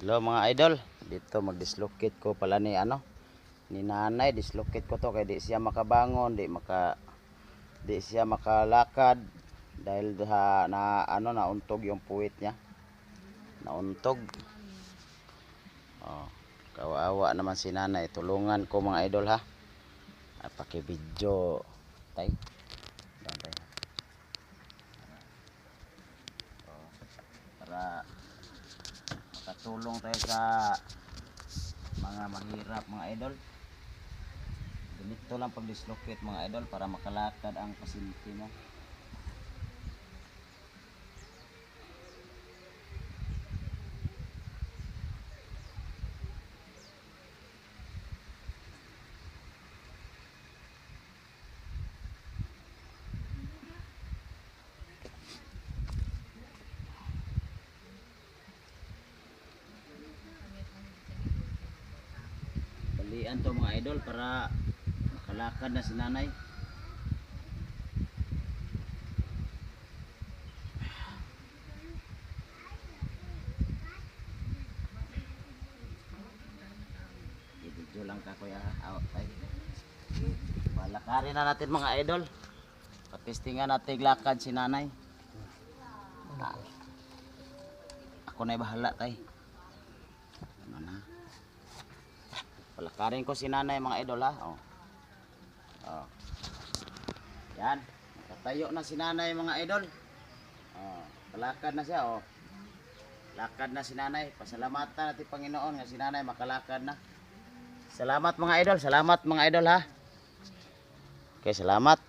Hello mga idol, dito mag-dislocate ko pala ni ni nanay. Dislocate ko to kay di siya makabangon, di siya makalakad dahil nauntog yung puwit niya. Nauntog. Oh, kawawa naman si nanay. Tulungan ko mga idol ha. Paki-video tay. Bantay. Para makatulong tayo sa mga mahirap mga idol. Ganito lang pag-dislocate mga idol para makalakad ang pasyente mo. Balian to mga idol para makalakad na si nanay. Video lang ka kuya ha. Out tayo. Palakarin na natin mga idol. Patistingan natin lakad si nanay. Ako na bahala tay. Ano na? Palakarin ko si nanay mga idol ha. Oh. Oh. Yan. Nakatayo na si nanay mga idol. Oh. Palakad na siya oh. Lakad na si nanay. Pasalamatan natin Panginoon nga si nanay makalakad na. Salamat mga idol. Salamat mga idol ha. Okay, salamat.